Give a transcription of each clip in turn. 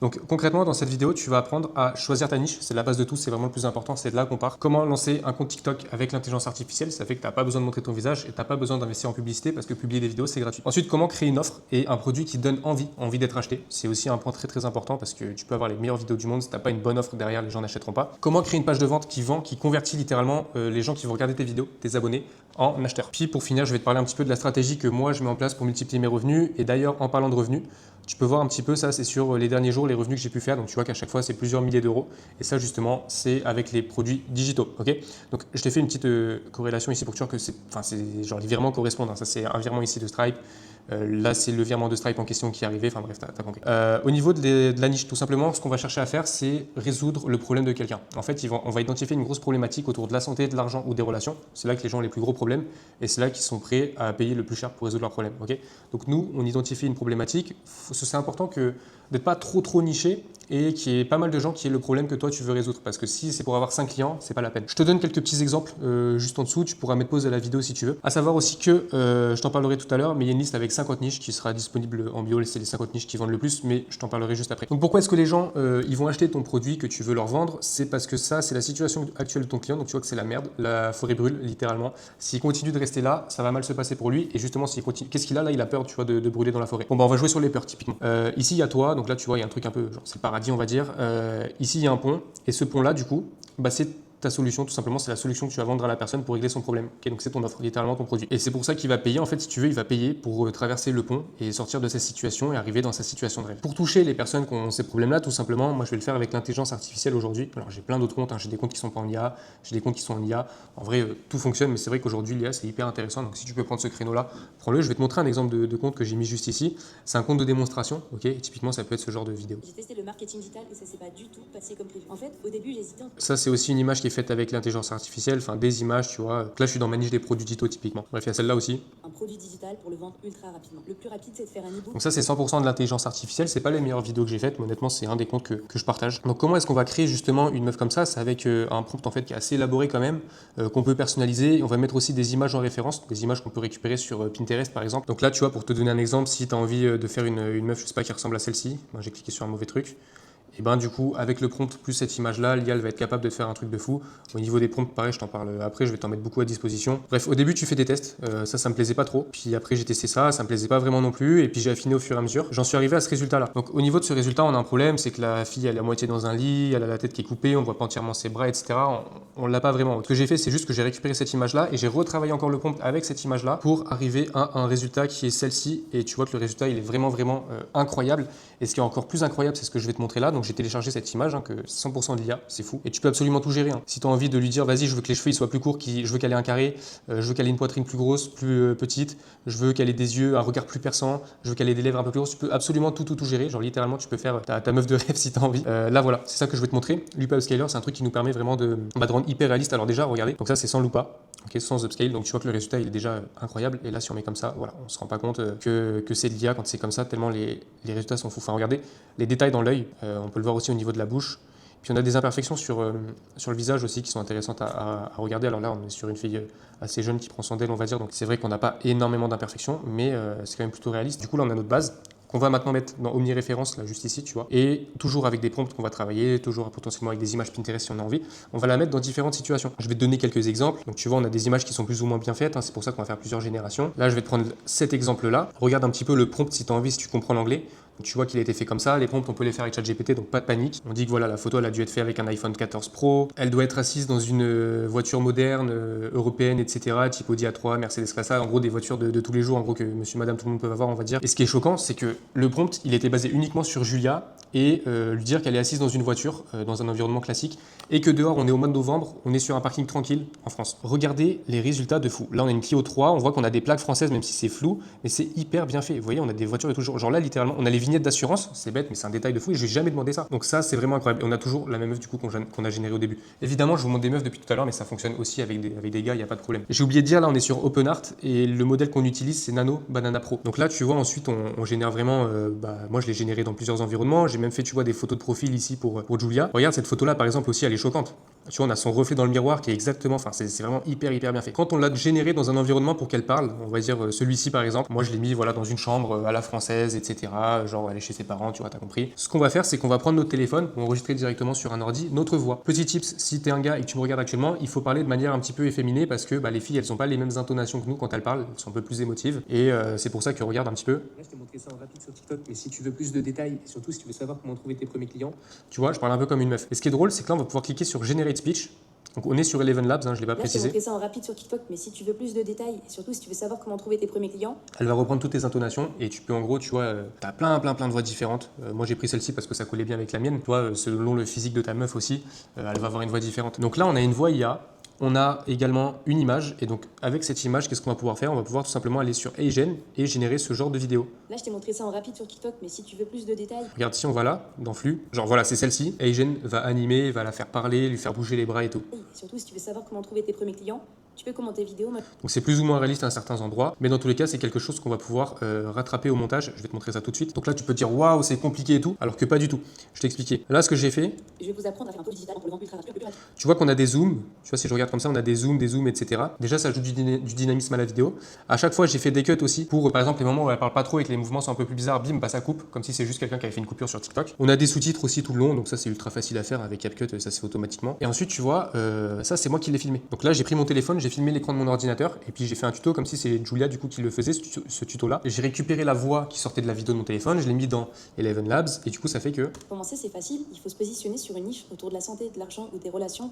Donc concrètement, dans cette vidéo, tu vas apprendre à choisir ta niche. C'est la base de tout, c'est vraiment le plus important, c'est de là qu'on part. Comment lancer un compte TikTok avec l'intelligence artificielle, ça fait que tu n'as pas besoin de montrer ton visage et tu n'as pas besoin d'investir en publicité parce que publier des vidéos, c'est gratuit. Ensuite, comment créer une offre et un produit qui donne envie d'être acheté. C'est aussi un point très très important parce que tu peux avoir les meilleures vidéos du monde, si tu n'as pas une bonne offre derrière, les gens n'achèteront pas. Comment créer une page de vente qui vend, qui convertit littéralement les gens qui vont regarder tes vidéos, tes abonnés, en acheteurs. Puis pour finir, je vais te parler un petit peu de la stratégie que moi je mets en place pour multiplier mes revenus. Et d'ailleurs, en parlant de revenus, tu peux voir un petit peu ça, c'est sur les derniers jours, les revenus que j'ai pu faire. Donc tu vois qu'à chaque fois, c'est plusieurs milliers d'euros. Et ça, justement, c'est avec les produits digitaux. Ok. Donc je t'ai fait une petite corrélation ici pour que tu vois que c'est genre les virements correspondent. Hein. Ça, c'est un virement ici de Stripe. Là, c'est le virement de Stripe en question qui est arrivé. Enfin bref, tu as compris. Au niveau de la niche, tout simplement, ce qu'on va chercher à faire, c'est résoudre le problème de quelqu'un. En fait, on va identifier une grosse problématique autour de la santé, de l'argent ou des relations. C'est là que les gens ont les plus gros problèmes et c'est là qu'ils sont prêts à payer le plus cher pour résoudre leurs problèmes. Okay. Donc nous, on identifie une problématique. C'est important d'être pas trop niché et qu'il y ait pas mal de gens qui aient le problème que toi tu veux résoudre. Parce que si c'est pour avoir 5 clients, c'est pas la peine. Je te donne quelques petits exemples juste en dessous. Tu pourras mettre pause à la vidéo si tu veux. À savoir aussi que, je t'en parlerai tout à l'heure, mais il y a une liste avec 50 niches qui sera disponible en bio. C'est les 50 niches qui vendent le plus, mais je t'en parlerai juste après. Donc pourquoi est-ce que les gens ils vont acheter ton produit que tu veux leur vendre? C'est parce que ça, c'est la situation actuelle de ton client. Donc tu vois que c'est la merde. La forêt brûle littéralement. S'il continue de rester là, ça va mal se passer pour lui. Et justement, s'il continue, qu'est-ce qu'il a là? Il a peur, tu vois, de brûler dans la forêt. Bon, bah on va jouer sur les peurs typiquement. Ici, il y a toi. Donc là, tu vois, il y a un truc un peu, genre c'est le paradis, on va dire. Ici, il y a un pont. Et ce pont-là, du coup, bah, c'est ta solution, tout simplement, c'est la solution que tu vas vendre à la personne pour régler son problème. Okay, donc c'est ton offre, littéralement ton produit. Et c'est pour ça qu'il va payer. En fait, si tu veux, il va payer pour traverser le pont et sortir de sa situation et arriver dans sa situation de rêve. Pour toucher les personnes qui ont ces problèmes-là, tout simplement, moi je vais le faire avec l'intelligence artificielle aujourd'hui. Alors j'ai plein d'autres comptes, hein. J'ai des comptes qui sont pas en IA, j'ai des comptes qui sont en IA. En vrai, tout fonctionne, mais c'est vrai qu'aujourd'hui l'IA c'est hyper intéressant. Donc si tu peux prendre ce créneau-là, prends-le. Je vais te montrer un exemple de compte que j'ai mis juste ici. C'est un compte de démonstration, ok. Et typiquement, ça peut être ce genre de vidéo. J'ai testé le marketing digital et ça s'est pas du tout passé comme prévu. En fait, au début, j'hésitais. Ça, c'est aussi une image qui est faite avec l'intelligence artificielle, enfin des images, tu vois. Là, je suis dans ma niche des produits digitaux typiquement. Bref, il y a celle-là aussi. Un produit digital pour le vendre ultra rapidement. Le plus rapide, c'est de faire un e-book. Donc ça, c'est 100% de l'intelligence artificielle. C'est pas les meilleures vidéos que j'ai faites, mais honnêtement, c'est un des comptes que je partage. Donc comment est-ce qu'on va créer justement une meuf comme ça? C'est avec un prompt en fait qui est assez élaboré quand même, qu'on peut personnaliser. On va mettre aussi des images en référence, des images qu'on peut récupérer sur Pinterest par exemple. Donc là, tu vois, pour te donner un exemple, si tu as envie de faire une meuf, je sais pas, qui ressemble à celle-ci, ben, j'ai cliqué sur un mauvais truc. Et ben du coup, avec le prompt plus cette image-là, l'IA va être capable de faire un truc de fou. Au niveau des prompts, pareil, je t'en parle après, je vais t'en mettre beaucoup à disposition. Bref, au début, tu fais des tests, ça me plaisait pas trop. Puis après, j'ai testé ça, ça me plaisait pas vraiment non plus. Et puis j'ai affiné au fur et à mesure. J'en suis arrivé à ce résultat-là. Donc au niveau de ce résultat, on a un problème, c'est que la fille, elle est à moitié dans un lit, elle a la tête qui est coupée, on voit pas entièrement ses bras, etc. On l'a pas vraiment. Ce que j'ai fait, c'est juste que j'ai récupéré cette image-là et j'ai retravaillé encore le prompt avec cette image-là pour arriver à un résultat qui est celle-ci. Et tu vois que le résultat, il est vraiment incroyable. Et ce qui est encore plus incroyable, c'est ce que je vais te montrer là. Donc j'ai téléchargé cette image, que 100% de l'IA, c'est fou. Et tu peux absolument tout gérer. Hein. Si tu as envie de lui dire, vas-y, je veux que les cheveux ils soient plus courts, je veux qu'elle ait un carré, je veux qu'elle ait une poitrine plus grosse, plus petite, je veux qu'elle ait des yeux, un regard plus perçant, je veux qu'elle ait des lèvres un peu plus grosses, tu peux absolument tout gérer. Genre littéralement, tu peux faire ta meuf de rêve si tu as envie. Là voilà, c'est ça que je vais te montrer. Lupa Upscaler, c'est un truc qui nous permet vraiment de rendre hyper réaliste. Alors déjà, regardez, donc ça c'est sans Lupa. Ok, sans upscale, donc tu vois que le résultat il est déjà incroyable. Et là, si on met comme ça, voilà, on se rend pas compte que c'est de l'IA quand c'est comme ça, tellement les résultats sont fous. Enfin, regardez les détails dans l'œil, on peut le voir aussi au niveau de la bouche. Puis on a des imperfections sur le visage aussi qui sont intéressantes à regarder. Alors là, on est sur une fille assez jeune qui prend soin d'elle, on va dire. Donc c'est vrai qu'on n'a pas énormément d'imperfections, mais c'est quand même plutôt réaliste. Du coup, là, on a notre base qu'on va maintenant mettre dans omniréférence, là juste ici, tu vois. Et toujours avec des prompts qu'on va travailler, toujours potentiellement avec des images Pinterest si on a envie. On va la mettre dans différentes situations. Je vais te donner quelques exemples. Donc tu vois, on a des images qui sont plus ou moins bien faites. Hein, c'est pour ça qu'on va faire plusieurs générations. Là, je vais te prendre cet exemple-là. Regarde un petit peu le prompt si tu as envie, si tu comprends l'anglais. Tu vois qu'il a été fait comme ça. Les prompts, on peut les faire avec ChatGPT, donc pas de panique. On dit que voilà, la photo, elle a dû être faite avec un iPhone 14 Pro. Elle doit être assise dans une voiture moderne, européenne, etc. Type Audi A3, Mercedes Classe A. En gros, des voitures de tous les jours, en gros, que monsieur, madame, tout le monde peut avoir, on va dire. Et ce qui est choquant, c'est que le prompt, il était basé uniquement sur Julia et lui dire qu'elle est assise dans une voiture, dans un environnement classique, et que dehors, on est au mois de novembre, on est sur un parking tranquille en France. Regardez les résultats de fou. Là, on a une Clio 3, on voit qu'on a des plaques françaises, même si c'est flou, mais c'est hyper bien fait. Vous voyez, on a des voitures de toujours. Genre là, littéralement, on a les vignettes d'assurance, c'est bête, mais c'est un détail de fou et je n'ai jamais demandé ça. Donc ça, c'est vraiment incroyable. Et on a toujours la même meuf du coup qu'on a générée au début. Évidemment, je vous montre des meufs depuis tout à l'heure, mais ça fonctionne aussi avec des gars, il n'y a pas de problème. J'ai oublié de dire, là, on est sur OpenArt et le modèle qu'on utilise, c'est Nano Banana Pro. Donc là, tu vois, ensuite, on génère vraiment, moi, je l'ai généré dans plusieurs environnements. J'ai même fait, tu vois, des photos de profil ici pour Julia. Regarde, cette photo-là, par exemple, aussi, elle est choquante. Tu vois, on a son reflet dans le miroir qui est exactement, enfin c'est vraiment hyper bien fait. Quand on l'a généré dans un environnement pour qu'elle parle, on va dire celui-ci par exemple, moi je l'ai mis voilà dans une chambre à la française, etc. Genre elle est chez ses parents, tu vois, t'as compris. Ce qu'on va faire, c'est qu'on va prendre notre téléphone, on va enregistrer directement sur un ordi notre voix. Petit tips, si t'es un gars et que tu me regardes actuellement, il faut parler de manière un petit peu efféminée parce que les filles elles ont pas les mêmes intonations que nous quand elles parlent, elles sont un peu plus émotives et c'est pour ça que regarde un petit peu. Là je t'ai montré ça en rapide sur TikTok, mais si tu veux plus de détails et surtout si tu veux savoir comment trouver tes premiers clients, tu vois, je parle un peu comme une meuf. Et ce qui est drôle, c'est que là on va pouvoir cliquer sur Generate Speech. Donc on est sur Eleven Labs, je ne l'ai pas Là, je t'ai précisé. montré ça en rapide sur TikTok, mais si tu veux plus de détails, et surtout si tu veux savoir comment trouver tes premiers clients, Elle va reprendre toutes tes intonations et tu peux en gros, tu vois, tu as plein de voix différentes. Moi j'ai pris celle-ci parce que ça collait bien avec la mienne. Tu vois, selon le physique de ta meuf aussi, elle va avoir une voix différente. Donc là on a une voix IA. On a également une image et donc avec cette image, qu'est-ce qu'on va pouvoir faire? On va pouvoir tout simplement aller sur Eigen et générer ce genre de vidéo. là, je t'ai montré ça en rapide sur TikTok, mais si tu veux plus de détails, Regarde, si on va là, dans flux, genre voilà, c'est celle-ci. Eigen va animer, va la faire parler, lui faire bouger les bras et tout. et surtout si tu veux savoir comment trouver tes premiers clients, tu peux commenter vidéo. Donc c'est plus ou moins réaliste à certains endroits, mais dans tous les cas, c'est quelque chose qu'on va pouvoir rattraper au montage. Je vais te montrer ça tout de suite. Donc là, tu peux te dire waouh, c'est compliqué et tout, alors que pas du tout. Je t'ai expliqué. Là, ce que j'ai fait, Je vais vous apprendre à faire un peu de digital pour le vendre ultra rapide, le plus rapide. tu vois qu'on a des zooms. Tu vois, si je regarde comme ça, on a des zooms, etc. Déjà, ça ajoute du dynamisme à la vidéo. À chaque fois, j'ai fait des cuts aussi pour, par exemple, les moments où elle parle pas trop et que les mouvements sont un peu plus bizarres, bim, ça coupe, comme si c'est juste quelqu'un qui avait fait une coupure sur TikTok. On a des sous-titres aussi tout le long, donc ça, c'est ultra facile à faire avec CapCut, ça se fait automatiquement. Et ensuite, tu vois, ça, c'est moi qui l'ai filmé. Donc là, j'ai pris mon téléphone, j'ai filmé l'écran de mon ordinateur et puis j'ai fait un tuto comme si c'est Julia du coup qui le faisait, ce tuto-là. J'ai récupéré la voix qui sortait de la vidéo de mon téléphone, je l'ai mis dans Eleven Labs et du coup, ça fait que. Pour commencer, c'est facile, il faut se positionner sur une niche autour de la santé, de l'argent ou des relations.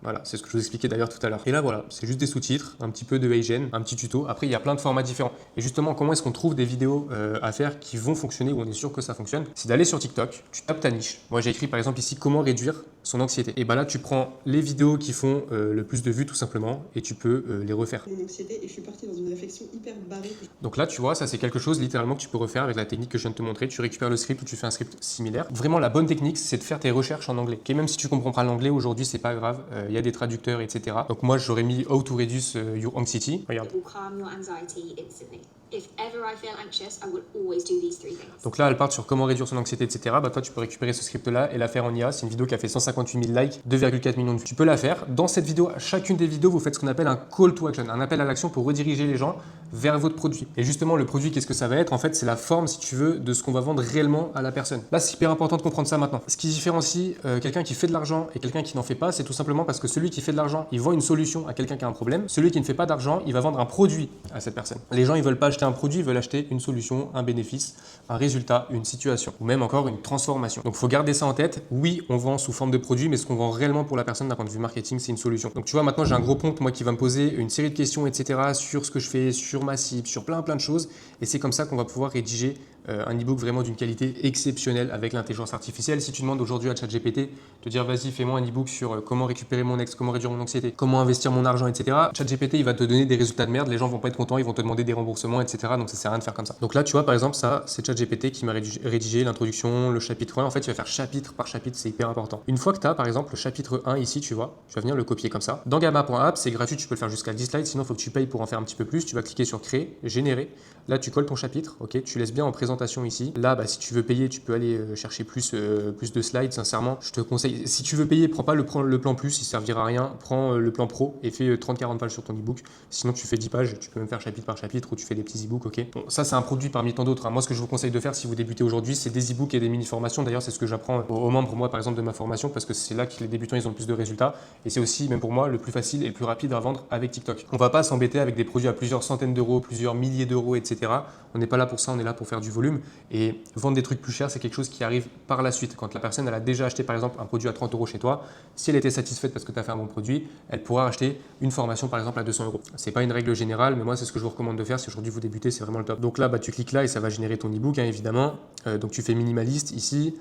Voilà, c'est ce que je vous expliquais d'ailleurs tout à l'heure. Et là, voilà, c'est juste des sous-titres, un petit peu de Eigen, un petit tuto. Après, il y a plein de formats différents. Et justement, comment est-ce qu'on trouve des vidéos à faire qui vont fonctionner, où on est sûr que ça fonctionne? C'est d'aller sur TikTok, tu tapes ta niche. Moi, j'ai écrit par exemple ici comment réduire son anxiété. Et bah là, tu prends les vidéos qui font le plus de vues tout simplement et tu peux les refaire. Mon anxiété et je suis partie dans une réflexion hyper barrée. Donc là, tu vois, ça c'est quelque chose littéralement que tu peux refaire avec la technique que je viens de te montrer. Tu récupères le script ou tu fais un script similaire. Vraiment, la bonne technique, c'est de faire tes recherches en anglais. Et même si tu comprends pas l'anglais aujourd'hui, c'est pas grave. Il y a des traducteurs, etc. Donc moi, j'aurais mis How to reduce your anxiety. Regarde. It will calm your anxiety instantly. If ever I feel anxious, I will always do these 3 things. Donc là, elle part sur comment réduire son anxiété, etc. Bah toi, tu peux récupérer ce script-là et la faire en IA. C'est une vidéo qui a fait 158 000 likes, 2,4 millions de vues. Tu peux la faire. Dans cette vidéo, chacune des vidéos, vous faites ce qu'on appelle un call to action, un appel à l'action pour rediriger les gens vers votre produit. Et justement, le produit, qu'est-ce que ça va être? En fait, c'est la forme, si tu veux, de ce qu'on va vendre réellement à la personne. Là, c'est hyper important de comprendre ça maintenant. Ce qui différencie quelqu'un qui fait de l'argent et quelqu'un qui n'en fait pas, c'est tout simplement parce que celui qui fait de l'argent, il vend une solution à quelqu'un qui a un problème. Celui qui ne fait pas d'argent, il va vendre un produit à cette personne. Les gens, ils veulent pas acheter un produit, ils veulent acheter une solution, un bénéfice, un résultat, une situation, ou même encore une transformation. Donc, il faut garder ça en tête. Oui, on vend sous forme de produit, mais ce qu'on vend réellement pour la personne d'un point de vue marketing, c'est une solution. Donc, tu vois, maintenant, j'ai un gros prompt, moi, qui va me poser une série de questions, etc., sur ce que je fais, sur ma cible, sur plein de choses. Et c'est comme ça qu'on va pouvoir rédiger un e-book vraiment d'une qualité exceptionnelle avec l'intelligence artificielle. Si tu demandes aujourd'hui à ChatGPT de dire vas-y fais-moi un e-book sur comment récupérer mon ex, comment réduire mon anxiété, comment investir mon argent, etc. ChatGPT il va te donner des résultats de merde, les gens vont pas être contents, ils vont te demander des remboursements, etc. Donc ça sert à rien de faire comme ça. Donc là tu vois par exemple ça c'est ChatGPT qui m'a rédigé l'introduction, le chapitre 1. En fait tu vas faire chapitre par chapitre, c'est hyper important. Une fois que tu as par exemple le chapitre 1 ici tu vois, tu vas venir le copier comme ça. Dans gamma.app c'est gratuit, tu peux le faire jusqu'à 10 slides, sinon il faut que tu payes pour en faire un petit peu plus. Tu vas cliquer sur créer, générer. Là tu colles ton chapitre, ok, tu laisses bien en présentation ici. Là si tu veux payer, tu peux aller chercher plus de slides. Sincèrement, je te conseille, si tu veux payer, prends pas le plan plus, il servira à rien. Prends le plan pro et fais 30-40 pages sur ton e-book. Sinon, tu fais 10 pages, tu peux même faire chapitre par chapitre ou tu fais des petits e-books, ok. Bon, ça, c'est un produit parmi tant d'autres. Moi, ce que je vous conseille de faire si vous débutez aujourd'hui, c'est des e-books et des mini-formations. D'ailleurs, c'est ce que j'apprends aux membres, moi, par exemple, de ma formation, parce que c'est là que les débutants, ils ont le plus de résultats. Et c'est aussi, même pour moi, le plus facile et le plus rapide à vendre avec TikTok. On va pas s'embêter avec des produits à plusieurs centaines d'euros, plusieurs milliers d'euros, etc. On n'est pas là pour ça, on est là pour faire du volume. Et vendre des trucs plus chers, c'est quelque chose qui arrive par la suite. Quand la personne elle a déjà acheté par exemple un produit à 30 € chez toi, si elle était satisfaite parce que tu as fait un bon produit, elle pourra acheter une formation par exemple à 200 €. C'est pas une règle générale, mais moi c'est ce que je vous recommande de faire. Si aujourd'hui vous débutez, c'est vraiment le top. Donc là, tu cliques là et ça va générer ton e-book évidemment. Donc tu fais minimaliste ici,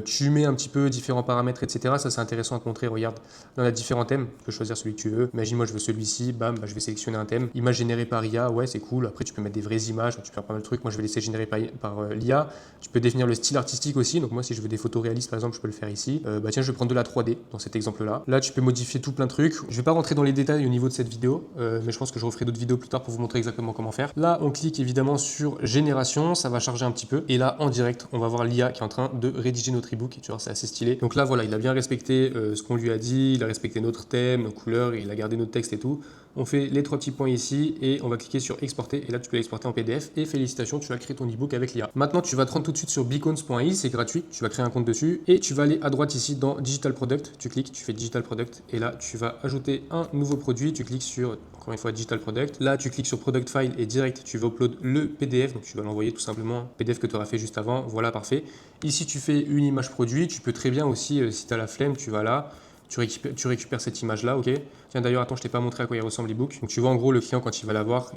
tu mets un petit peu différents paramètres, etc. Ça c'est intéressant à te montrer. Regarde, là on a différents thèmes. Tu peux choisir celui que tu veux. Imagine moi je veux celui-ci, bam, je vais sélectionner un thème. Image générée par IA, ouais c'est cool. Après tu peux mettre des vraies images, tu peux faire pas mal de trucs. Moi je vais laisser générer par par l'IA. Tu peux définir le style artistique aussi. Donc moi, si je veux des photos réalistes, par exemple, je peux le faire ici. Bah tiens, je vais prendre de la 3D dans cet exemple-là. Là, tu peux modifier tout plein de trucs. Je vais pas rentrer dans les détails au niveau de cette vidéo, mais je pense que je referai d'autres vidéos plus tard pour vous montrer exactement comment faire. Là, on clique évidemment sur génération, ça va charger un petit peu. Et là, en direct, on va voir l'IA qui est en train de rédiger notre ebook. Et tu vois, c'est assez stylé. Donc là, voilà, il a bien respecté ce qu'on lui a dit, il a respecté notre thème, nos couleurs, et il a gardé notre texte et tout. On fait les 3 petits points ici et on va cliquer sur exporter. Et là, tu peux l'exporter en PDF. Et félicitations, tu as créé ton ebook avec l'IA. Maintenant, tu vas te rendre tout de suite sur beacons.ai, c'est gratuit. Tu vas créer un compte dessus et tu vas aller à droite ici dans Digital Product. Tu cliques, tu fais Digital Product et là, tu vas ajouter un nouveau produit. Tu cliques sur, encore une fois, Digital Product. Là, tu cliques sur Product File et direct, tu vas upload le PDF. Donc, tu vas l'envoyer tout simplement, PDF que tu auras fait juste avant. Voilà, parfait. Ici, tu fais une image produit. Tu peux très bien aussi, si tu as la flemme, tu vas là. Tu récupères cette image-là, ok. Tiens, d'ailleurs, attends, je t'ai pas montré à quoi il ressemble l'ebook. Donc, tu vois en gros le client quand il va la voir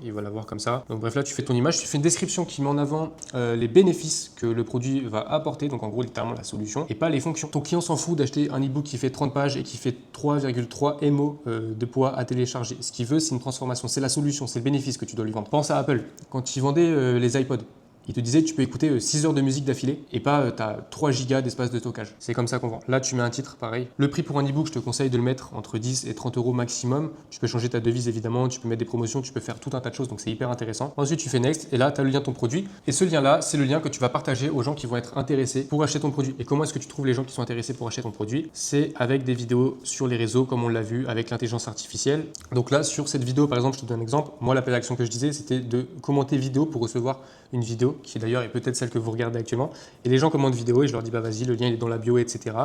comme ça. Donc, bref, là, tu fais ton image, tu fais une description qui met en avant les bénéfices que le produit va apporter. Donc, en gros, littéralement la solution et pas les fonctions. Ton client s'en fout d'acheter un ebook qui fait 30 pages et qui fait 3,3 MO de poids à télécharger. Ce qu'il veut, c'est une transformation, c'est la solution, c'est le bénéfice que tu dois lui vendre. Pense à Apple, quand ils vendaient les iPods. Il te disait tu peux écouter 6 heures de musique d'affilée et pas tu as 3 gigas d'espace de stockage. C'est comme ça qu'on vend. Là, tu mets un titre, pareil. Le prix pour un ebook, je te conseille de le mettre entre 10 et 30 euros maximum. Tu peux changer ta devise évidemment, tu peux mettre des promotions, tu peux faire tout un tas de choses, donc c'est hyper intéressant. Ensuite, tu fais next et là, tu as le lien de ton produit. Et ce lien-là, c'est le lien que tu vas partager aux gens qui vont être intéressés pour acheter ton produit. Et comment est-ce que tu trouves les gens qui sont intéressés pour acheter ton produit? C'est avec des vidéos sur les réseaux, comme on l'a vu, avec l'intelligence artificielle. Donc là, sur cette vidéo, par exemple, je te donne un exemple. Moi, l'appel à l'action que je disais, c'était de commenter vidéo pour recevoir une vidéo qui d'ailleurs est peut-être celle que vous regardez actuellement. Et les gens commentent vidéo et je leur dis bah vas-y, le lien il est dans la bio, etc.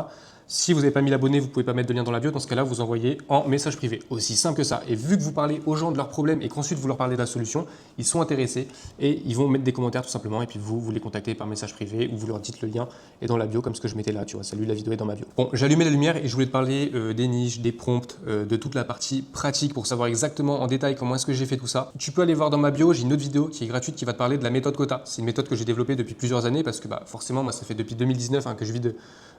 Si vous n'avez pas mis l'abonné, vous ne pouvez pas mettre de lien dans la bio. Dans ce cas-là, vous envoyez en message privé. Aussi simple que ça. Et vu que vous parlez aux gens de leurs problèmes et qu'ensuite vous leur parlez de la solution, ils sont intéressés et ils vont mettre des commentaires tout simplement. Et puis vous les contactez par message privé ou vous leur dites le lien est dans la bio comme ce que je mettais là. Tu vois, salut, la vidéo est dans ma bio. Bon, j'ai allumé la lumière et je voulais te parler des niches, des prompts, de toute la partie pratique pour savoir exactement en détail comment est-ce que j'ai fait tout ça. Tu peux aller voir dans ma bio, j'ai une autre vidéo qui est gratuite qui va te parler de la méthode quota. C'est une méthode que j'ai développée depuis plusieurs années parce que bah, forcément, moi, ça fait depuis 2019 que je vis de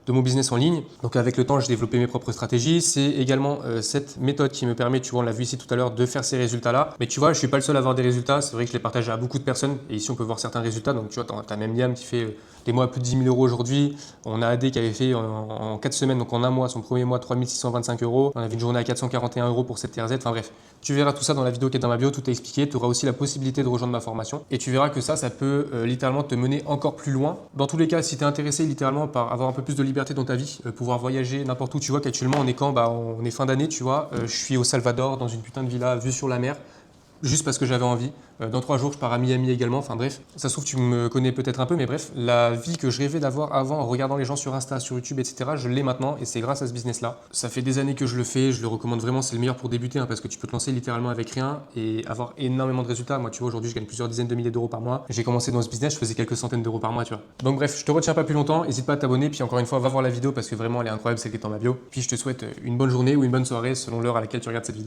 mon business en ligne. Donc avec le temps, j'ai développé mes propres stratégies. C'est également cette méthode qui me permet, tu vois, on l'a vu ici tout à l'heure, de faire ces résultats-là. Mais tu vois, je suis pas le seul à avoir des résultats. C'est vrai que je les partage à beaucoup de personnes. Et ici, on peut voir certains résultats. Donc tu vois, tu as même Liam qui fait des mois à plus de 10 000 euros aujourd'hui. On a AD qui avait fait en 4 semaines, donc en un mois, son premier mois, 3 625 euros. On avait une journée à 441 euros pour cette TRZ. Enfin bref, tu verras tout ça dans la vidéo qui est dans ma bio, tout est expliqué. Tu auras aussi la possibilité de rejoindre ma formation. Et tu verras que ça peut littéralement te mener encore plus loin. Dans tous les cas, si tu es intéressé littéralement par avoir un peu plus de liberté dans ta vie, pouvoir voyager n'importe où, tu vois qu'actuellement on est quand on est fin d'année, tu vois. Je suis au Salvador dans une putain de villa vue sur la mer. Juste parce que j'avais envie. Dans 3 jours, je pars à Miami également. Enfin bref, ça se trouve, tu me connais peut-être un peu, mais bref, la vie que je rêvais d'avoir avant en regardant les gens sur Insta, sur YouTube, etc., je l'ai maintenant et c'est grâce à ce business-là. Ça fait des années que je le fais, je le recommande vraiment, c'est le meilleur pour débuter parce que tu peux te lancer littéralement avec rien et avoir énormément de résultats. Moi, tu vois, aujourd'hui, je gagne plusieurs dizaines de milliers d'euros par mois. J'ai commencé dans ce business, je faisais quelques centaines d'euros par mois, tu vois. Donc bref, je te retiens pas plus longtemps, n'hésite pas à t'abonner, puis encore une fois, va voir la vidéo parce que vraiment, elle est incroyable, celle qui est en ma bio. Puis je te souhaite une bonne journée ou une bonne soirée selon l'heure à laquelle tu regardes cette vidéo.